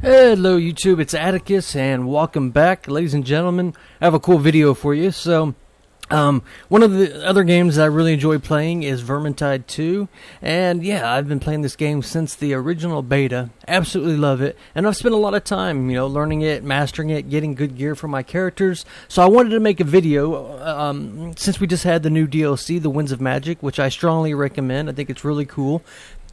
Hello YouTube, it's Atticus and welcome back, ladies and gentlemen. I have a cool video for you. So one of the other games that I really enjoy playing is Vermintide 2, and yeah, I've been playing this game since the original beta. Absolutely love it, and I've spent a lot of time, learning it, mastering it, getting good gear for my characters. So I wanted to make a video since we just had the new DLC, The Winds of Magic, which I strongly recommend. I think it's really cool.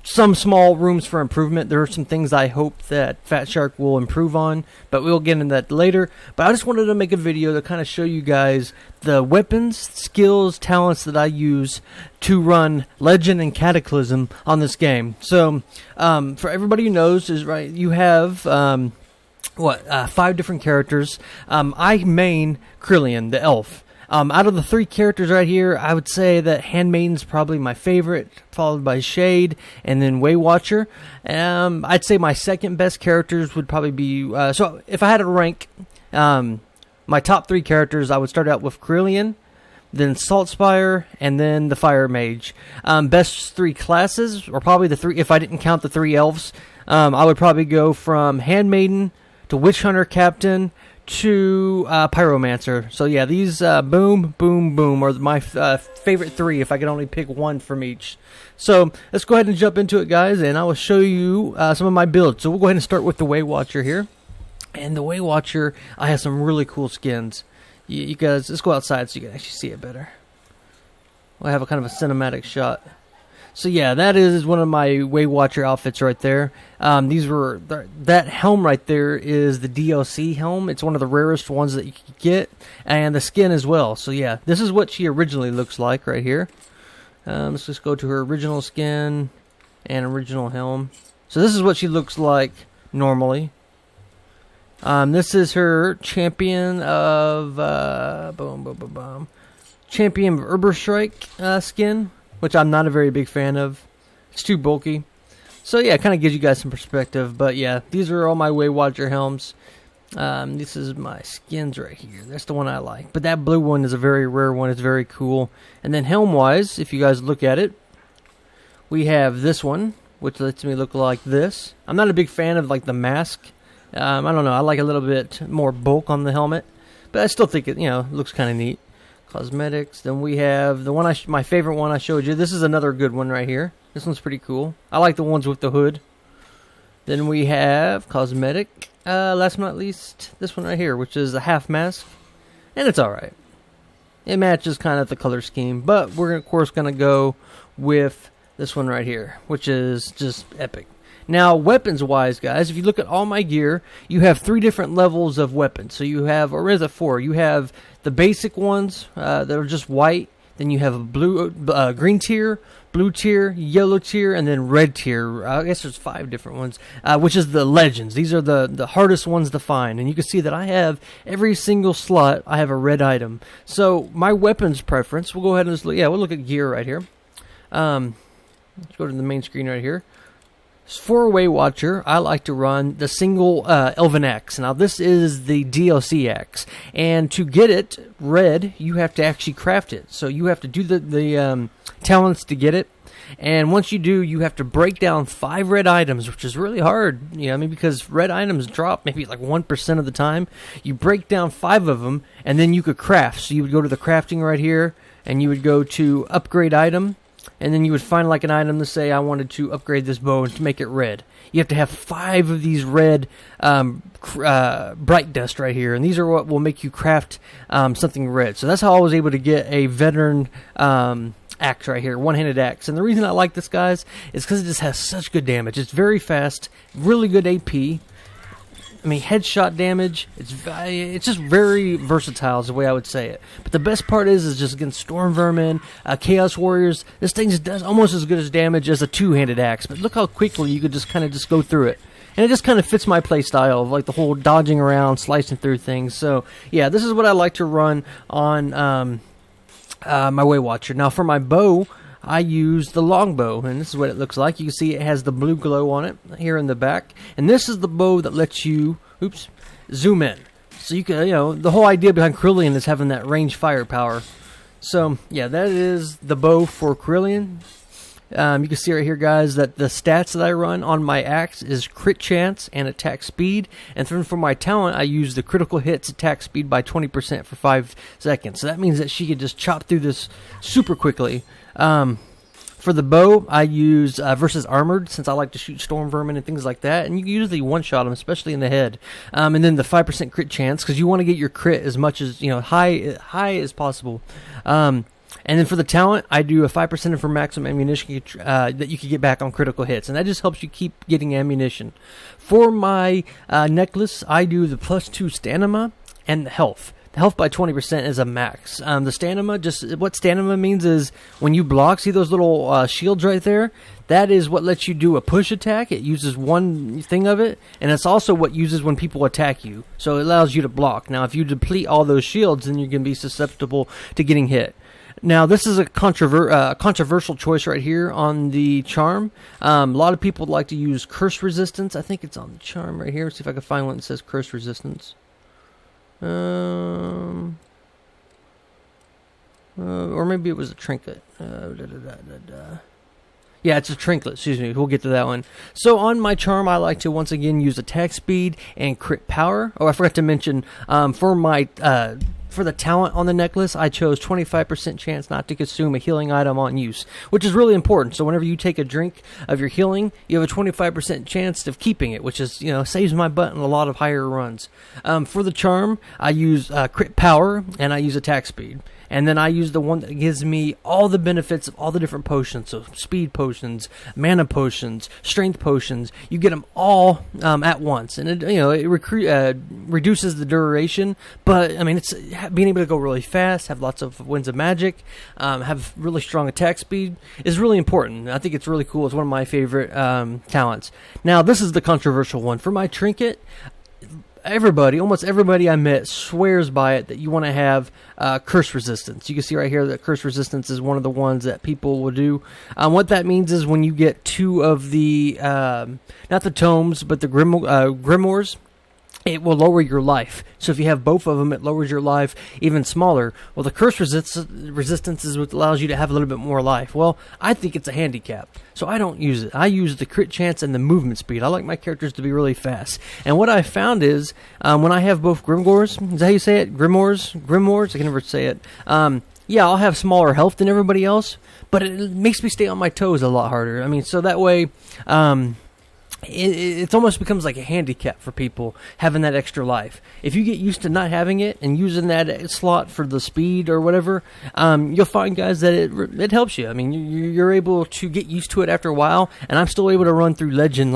Some small rooms for improvement. There are some things I hope that Fat Shark will improve on, but we'll get into that later. But I just wanted to make a video to kind of show you guys the weapons, skills, talents that I use to run Legend and Cataclysm on this game. So, for everybody who knows, you have 5 different characters. I main Kerillian, the elf. Out of the 3 characters right here, I would say that Handmaiden's probably my favorite, followed by Shade, and then Waywatcher. I'd say my second best characters would probably be... so if I had to rank my top 3 characters, I would start out with Kerillian, then Saltspire, and then the Fire Mage. Best 3 classes, or probably the 3... If I didn't count the 3 elves, I would probably go from Handmaiden to Witch Hunter Captain to Pyromancer. So yeah, these boom, boom, boom are my favorite 3 if I could only pick one from each. So let's go ahead and jump into it, guys, and I will show you some of my builds. So we'll go ahead and start with the Waywatcher here. And the Waywatcher, I have some really cool skins. You guys, let's go outside so you can actually see it better. We'll have a kind of a cinematic shot. So yeah, that is one of my Waywatcher outfits right there. That helm right there is the DLC helm. It's one of the rarest ones that you can get, and the skin as well. So yeah, this is what she originally looks like right here. Let's just go to her original skin and original helm. So this is what she looks like normally. This is her champion of champion of Urberstrike skin, which I'm not a very big fan of. It's too bulky. So yeah, it kind of gives you guys some perspective. But yeah, these are all my Waywatcher helms. This is my skins right here. That's the one I like. But that blue one is a very rare one. It's very cool. And then helm-wise, if you guys look at it, we have this one, which lets me look like this. I'm not a big fan of like the mask. I don't know. I like a little bit more bulk on the helmet. But I still think it, looks kind of neat. Cosmetics. Then we have the one my favorite one I showed you. This is another good one right here. This one's pretty cool. I like the ones with the hood. Then we have cosmetic. Last but not least, this one right here, which is a half mask, and it's all right. It matches kind of the color scheme, but we're of course gonna go with this one right here, which is just epic. Now, weapons-wise, guys, if you look at all my gear, you have 3 different levels of weapons. So you have, or is it 4? You have the basic ones that are just white. Then you have a green tier, blue tier, yellow tier, and then red tier. I guess there's 5 different ones, which is the legends. These are the hardest ones to find. And you can see that I have every single slot, I have a red item. So my weapons preference, we'll go ahead and just look, we'll look at gear right here. Let's go to the main screen right here. For Waywatcher, I like to run the single Elven Axe. Now, this is the DLC axe, and to get it red, you have to actually craft it. So you have to do the talents to get it, and once you do, you have to break down 5 red items, which is really hard. Because red items drop maybe like 1% of the time. You break down 5 of them, and then you could craft. So you would go to the crafting right here, and you would go to upgrade item. And then you would find like an item to say, I wanted to upgrade this bow and to make it red. You have to have 5 of these red bright dust right here. And these are what will make you craft something red. So that's how I was able to get a veteran axe right here, one-handed axe. And the reason I like this, guys, is because it just has such good damage. It's very fast, really good AP. I mean, headshot damage, it's just very versatile is the way I would say it. But the best part is just against Storm Vermin, Chaos Warriors, this thing just does almost as good as damage as a 2-handed axe. But look how quickly you could just kind of just go through it. And it just kind of fits my playstyle of like the whole dodging around, slicing through things. So, yeah, this is what I like to run on my Waywatcher. Now, for my bow, I use the longbow, and this is what it looks like. You can see it has the blue glow on it here in the back, and this is the bow that lets you, zoom in. So you can, the whole idea behind Kerillian is having that range firepower. So yeah, that is the bow for Kerillian. You can see right here, guys, that the stats that I run on my axe is crit chance and attack speed. And then for my talent, I use the critical hits attack speed by 20% for 5 seconds. So that means that she could just chop through this super quickly. For the bow, I use versus armored, since I like to shoot storm vermin and things like that. And you can usually one-shot them, especially in the head. And then the 5% crit chance, because you want to get your crit as much as, high as possible. And then for the talent, I do a 5% for maximum ammunition that you can get back on critical hits. And that just helps you keep getting ammunition. For my necklace, I do the +2 stamina and the health. The health by 20% is a max. The stamina, what stamina means is when you block, see those little shields right there? That is what lets you do a push attack. It uses one thing of it, and it's also what uses when people attack you. So it allows you to block. Now, if you deplete all those shields, then you're going to be susceptible to getting hit. Now, this is a controversial choice right here on the charm. A lot of people like to use curse resistance. I think it's on the charm right here. Let's see if I can find one that says curse resistance. Or maybe it was a trinket. Yeah, it's a trinket, excuse me. We'll get to that one. So on my charm, I like to once again use attack speed and crit power. Oh, I forgot to mention, for the talent on the necklace, I chose 25% chance not to consume a healing item on use, which is really important. So whenever you take a drink of your healing, you have a 25% chance of keeping it, which is, saves my butt in a lot of higher runs. For the charm, I use crit power and I use attack speed. And then I use the one that gives me all the benefits of all the different potions. So speed potions, mana potions, strength potions. You get them all at once. And it reduces the duration. But, it's being able to go really fast, have lots of winds of magic, have really strong attack speed is really important. I think it's really cool. It's one of my favorite talents. Now, this is the controversial one. For my trinket, almost everybody I met swears by it, that you want to have curse resistance. You can see right here that curse resistance is one of the ones that people will do. What that means is when you get 2 of the, not the tomes, but the grimoires, it will lower your life. So if you have both of them, it lowers your life even smaller. Well, the curse resistance is what allows you to have a little bit more life. Well, I think it's a handicap, so I don't use it. I use the crit chance and the movement speed. I like my characters to be really fast. And what I found is, when I have both grimoires, is that how you say it? Grimoires? I can never say it. Yeah, I'll have smaller health than everybody else, but it makes me stay on my toes a lot harder. So that way, it almost becomes like a handicap for people having that extra life. If you get used to not having it and using that slot for the speed or whatever, you'll find, guys, that it helps you. You're able to get used to it after a while, and I'm still able to run through Legend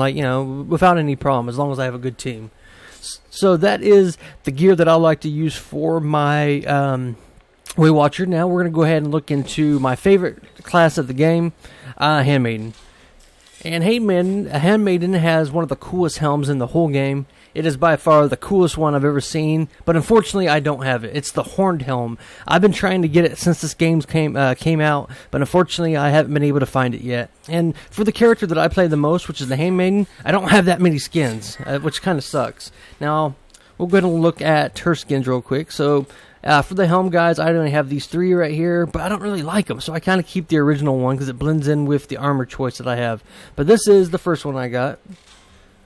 without any problem, as long as I have a good team. So that is the gear that I like to use for my Weight Watcher. Now we're going to go ahead and look into my favorite class of the game, Handmaiden. And Handmaiden has one of the coolest helms in the whole game. It is by far the coolest one I've ever seen, but unfortunately I don't have it. It's the Horned Helm. I've been trying to get it since this game came out, but unfortunately I haven't been able to find it yet. And for the character that I play the most, which is the Handmaiden, I don't have that many skins, which kind of sucks. Now, we'll go ahead and look at her skins real quick. So, for the helm, guys, I only have these 3 right here, but I don't really like them, so I kind of keep the original one because it blends in with the armor choice that I have. But this is the first one I got,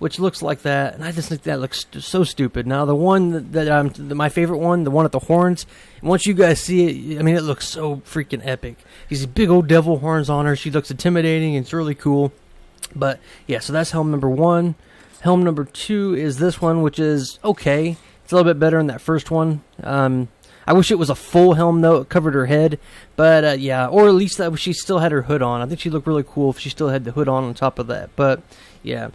which looks like that, and I just think that looks so stupid. Now, the one my favorite one, the one at the horns, once you guys see it, it looks so freaking epic. These big old devil horns on her. She looks intimidating, and it's really cool. But, yeah, so that's helm number 1. Helm number 2 is this one, which is okay. It's a little bit better than that first one. I wish it was a full helm, though. It covered her head. But, yeah, or at least that she still had her hood on. I think she'd look really cool if she still had the hood on top of that. But, yeah.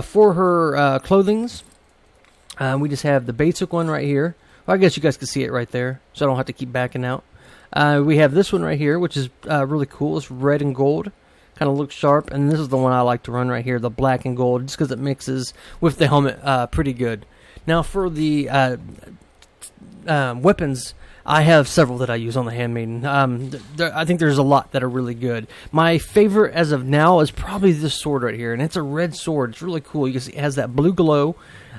For her clothings, we just have the basic one right here. Well, I guess you guys can see it right there, so I don't have to keep backing out. We have this one right here, which is really cool. It's red and gold. Kind of looks sharp. And this is the one I like to run right here, the black and gold, just because it mixes with the helmet pretty good. Now, for the weapons, I have several that I use on the Handmaiden. I think there's a lot that are really good. My favorite as of now is probably this sword right here, and it's a red sword. It's really cool. You can see it has that blue glow.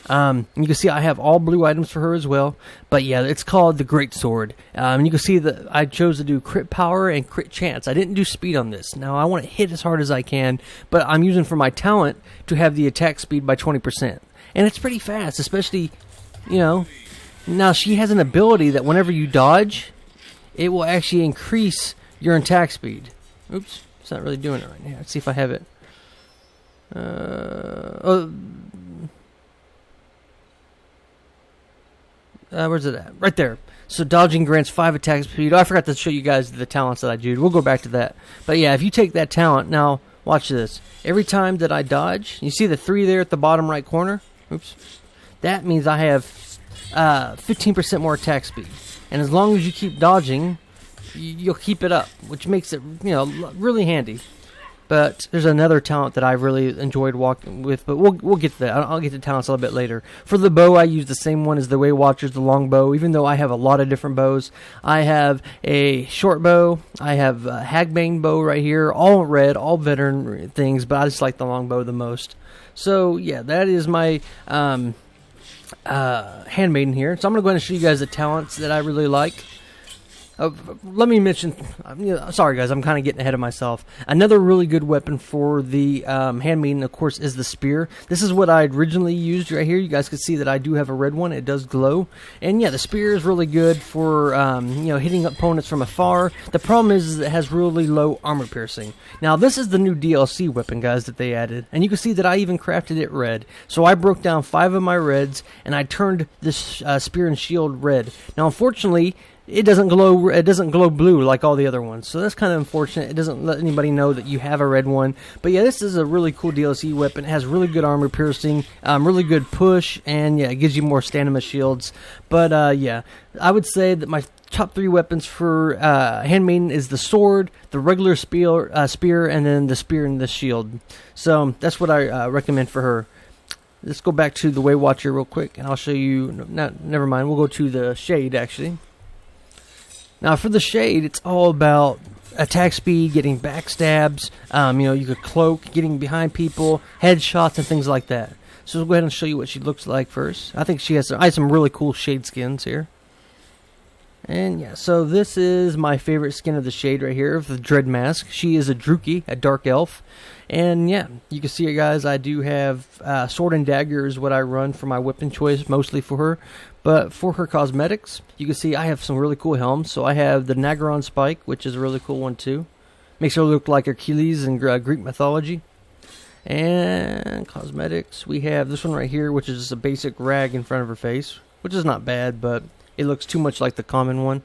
You can see I have all blue items for her as well. But yeah, it's called the Great Sword. And you can see that I chose to do crit power and crit chance. I didn't do speed on this. Now, I want to hit as hard as I can, but I'm using for my talent to have the attack speed by 20%. And it's pretty fast, especially, you know. Now, she has an ability that whenever you dodge, it will actually increase your attack speed. Oops, it's not really doing it right now. Let's see if I have it. Where's it at? Right there. So dodging grants 5 attack speed. Oh, I forgot to show you guys the talents that I do. We'll go back to that. But yeah, if you take that talent, now watch this. Every time that I dodge, you see the 3 there at the bottom right corner? Oops. That means I have 15% more attack speed. And as long as you keep dodging, you'll keep it up, which makes it, you know, really handy. But there's another talent that I really enjoyed walking with, but we'll get to that. I'll get to talents a little bit later. For the bow, I use the same one as the Way Watchers, the long bow, even though I have a lot of different bows. I have a short bow, I have a Hagbane bow right here, all red, all veteran things, but I just like the long bow the most. So, yeah, that is my Handmaiden here. So I'm going to go ahead and show you guys the talents that I really like. Let me mention, sorry guys, I'm kind of getting ahead of myself. Another really good weapon for the Handmaiden, of course, is the spear. This is what I originally used right here. You guys can see that I do have a red one. It does glow. And yeah, the spear is really good for hitting opponents from afar. The problem is it has really low armor piercing. Now, this is the new DLC weapon, guys, that they added. And you can see that I even crafted it red. So I broke down 5 of my reds, and I turned this spear and shield red. Now, unfortunately, it doesn't glow. It doesn't glow blue like all the other ones, so that's kind of unfortunate. It doesn't let anybody know that you have a red one. But yeah, this is a really cool DLC weapon. It has really good armor piercing, really good push, and yeah, it gives you more stamina shields. But yeah, I would say that my top 3 weapons for Handmaiden is the sword, the regular spear, and then the spear and the shield. So that's what I recommend for her. Let's go back to the Way Watcher real quick, and I'll show you. Never mind. We'll go to the Shade actually. Now, for the Shade, it's all about attack speed, getting backstabs, you could cloak, getting behind people, headshots, and things like that. So we'll go ahead and show you what she looks like first. I think she has some really cool Shade skins here. And yeah, so this is my favorite skin of the Shade right here, the Dread Mask. She is a Druchii, a Dark Elf. And yeah, you can see here, guys, I do have Sword and Dagger is what I run for my weapon choice, mostly for her. But for her cosmetics, you can see I have some really cool helms. So I have the Nagaron Spike, which is a really cool one too. Makes her look like Achilles in Greek mythology. And cosmetics, we have this one right here, which is just a basic rag in front of her face, which is not bad, but it looks too much like the common one.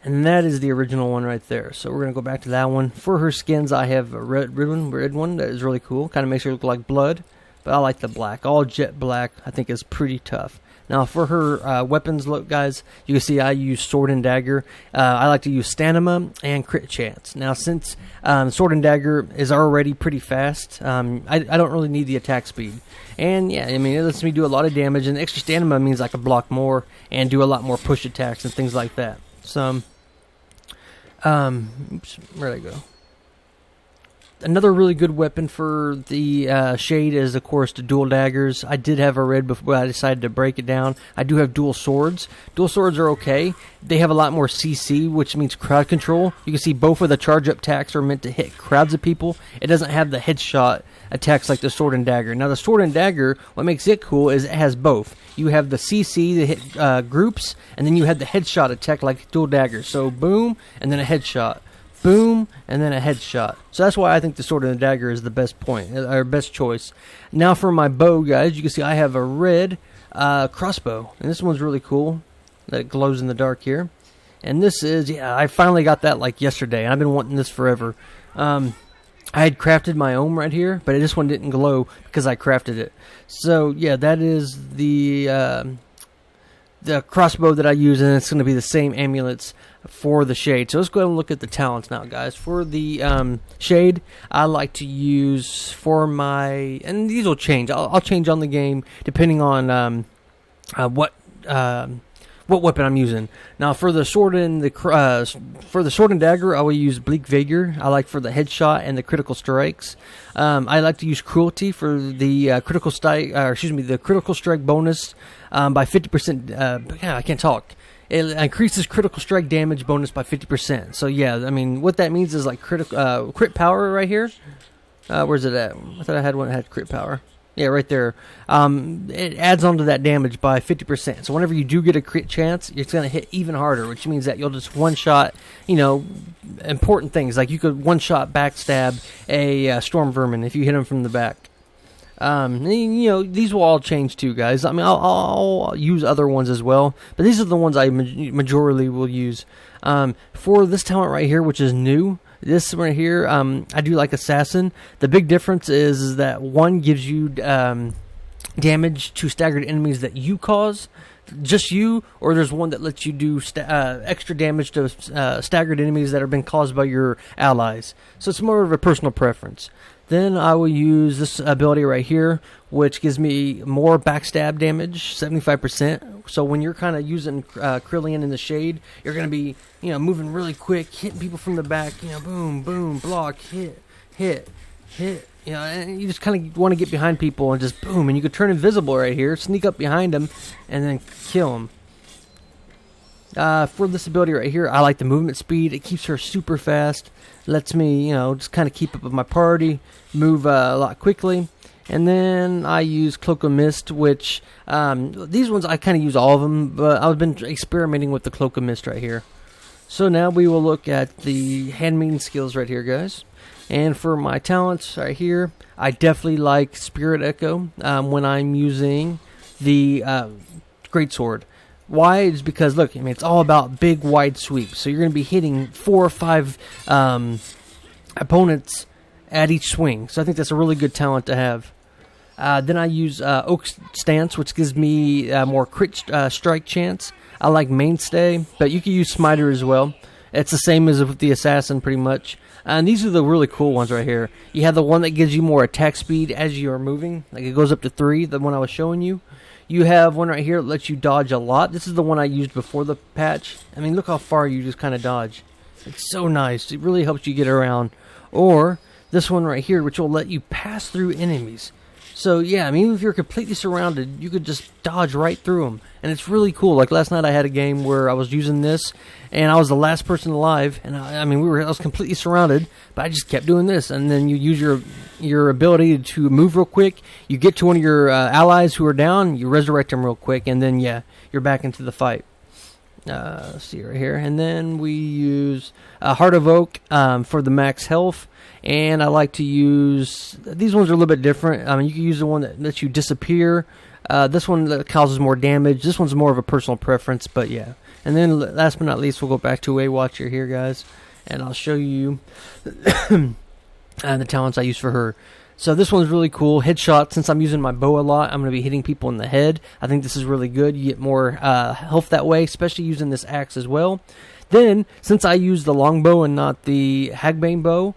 And that is the original one right there. So we're going to go back to that one. For her skins, I have a red one that is really cool. Kind of makes her look like blood, but I like the black. All jet black, I think, is pretty tough. Now, for her weapons look, guys, you can see I use Sword and Dagger. I like to use Stamina and Crit Chance. Now, since Sword and Dagger is already pretty fast, I don't really need the attack speed. And, yeah, I mean, it lets me do a lot of damage. And extra Stamina means I can block more and do a lot more push attacks and things like that. So, oops, where'd I go? Another really good weapon for the Shade is, of course, the dual daggers. I did have a red before I decided to break it down. I do have dual swords. Dual swords are okay. They have a lot more CC, which means crowd control. You can see both of the charge-up attacks are meant to hit crowds of people. It doesn't have the headshot attacks like the Sword and Dagger. Now, the Sword and Dagger, what makes it cool is it has both. You have the CC that hit groups, and then you have the headshot attack like dual daggers. So, boom, and then a headshot. Boom, and then a headshot. So that's why I think the Sword and the Dagger is the best best choice. Now for my bow, guys, you can see I have a red crossbow. And this one's really cool. That glows in the dark here. And this is, yeah, I finally got that like yesterday. I've been wanting this forever. I had crafted my own right here, but this one didn't glow because I crafted it. So, yeah, that is the crossbow that I use, and it's going to be the same amulets for the Shade. So let's go ahead and look at the talents now, guys. For the Shade, I like to use for my, and these will change. I'll change on the game depending on what what weapon I'm using. Now for the sword and dagger, I will use Bleak Vigor. I like for the headshot and the critical strikes. I like to use Cruelty for the critical strike. The critical strike bonus by 50%. I can't talk. It increases critical strike damage bonus by 50%. So yeah, I mean what that means is like crit power right here. Where's it at? I thought I had one that had crit power. Yeah, right there. It adds on to that damage by 50%. So whenever you do get a crit chance, it's going to hit even harder, which means that you'll just one-shot, important things. Like you could one-shot backstab a storm vermin if you hit him from the back. These will all change too, guys. I mean, I'll use other ones as well, but these are the ones I majorly will use. For this talent right here, which is new, this right here, I do like Assassin. The big difference is that one gives you damage to staggered enemies that you cause, just you, or there's one that lets you do extra damage to staggered enemies that have been caused by your allies. So it's more of a personal preference. Then I will use this ability right here, which gives me more backstab damage, 75%. So when you're kind of using Kerillian in the shade, you're going to be, moving really quick, hitting people from the back, boom, boom, block, hit, and you just kind of want to get behind people and just boom, and you could turn invisible right here, sneak up behind them, and then kill them. For this ability right here, I like the movement speed. It keeps her super fast. Lets me, just kind of keep up with my party, move a lot quickly. And then I use Cloak of Mist, which, these ones I kind of use all of them, but I've been experimenting with the Cloak of Mist right here. So now we will look at the hand-maiden skills right here, guys. And for my talents right here, I definitely like Spirit Echo when I'm using the Greatsword. Why? Is because, look, it's all about big, wide sweeps. So you're going to be hitting 4 or 5 opponents at each swing. So I think that's a really good talent to have. Then I use Oak Stance, which gives me more crit strike chance. I like Mainstay, but you can use Smiter as well. It's the same as with the Assassin, pretty much. And these are the really cool ones right here. You have the one that gives you more attack speed as you are moving. Like it goes up to 3, the one I was showing you. You have one right here that lets you dodge a lot. This is the one I used before the patch. I mean, look how far you just kind of dodge. It's so nice. It really helps you get around. Or this one right here, which will let you pass through enemies. So, yeah, I mean, even if you're completely surrounded, you could just dodge right through them. And it's really cool. Like last night I had a game where I was using this, and I was the last person alive. And I was completely surrounded, but I just kept doing this. And then you use your ability to move real quick. You get to one of your allies who are down, you resurrect them real quick, and then, yeah, you're back into the fight. Let's see right here. And then we use Heart of Oak for the max health. And I like to use, these ones are a little bit different. You can use the one that lets you disappear. This one that causes more damage. This one's more of a personal preference, but yeah. And then last but not least, we'll go back to a Watcher here, guys. And I'll show you the talents I use for her. So this one's really cool. Headshot, since I'm using my bow a lot, I'm going to be hitting people in the head. I think this is really good. You get more health that way, especially using this axe as well. Then, since I use the longbow and not the Hagbane bow,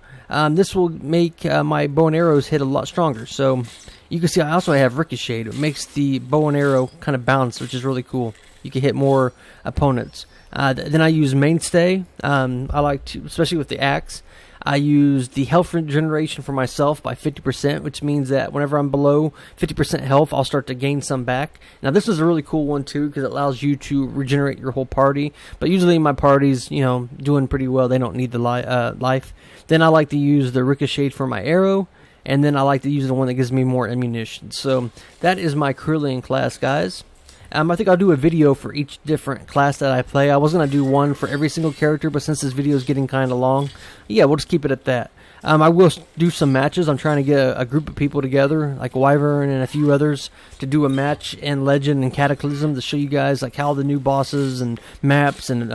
this will make my bow and arrows hit a lot stronger. So you can see I also have Ricochet. It makes the bow and arrow kind of bounce, which is really cool. You can hit more opponents. Then I use Mainstay. I like to, especially with the axe, I use the health regeneration for myself by 50%, which means that whenever I'm below 50% health, I'll start to gain some back. Now, this is a really cool one, too, because it allows you to regenerate your whole party. But usually my party's, doing pretty well. They don't need the life. Then I like to use the Ricochet for my arrow. And then I like to use the one that gives me more ammunition. So that is my Kerillian class, guys. I think I'll do a video for each different class that I play. I was going to do one for every single character, but since this video is getting kind of long, yeah, we'll just keep it at that. I will do some matches. I'm trying to get a group of people together, like Wyvern and a few others, to do a match in Legend and Cataclysm to show you guys like how the new bosses and maps and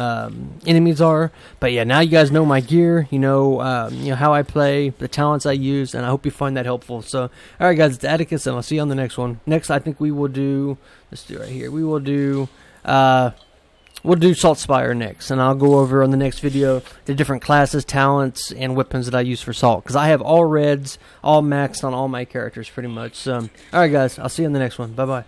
enemies are. But yeah, now you guys know my gear, you know how I play, the talents I use, and I hope you find that helpful. So, all right, guys, it's Atticus, and I'll see you on the next one. Next, I think we will do. Let's do right here. We will do. We'll do Salt Spire next, and I'll go over on the next video the different classes, talents, and weapons that I use for Salt, because I have all reds, all maxed on all my characters pretty much. So, alright guys, I'll see you in the next one. Bye-bye.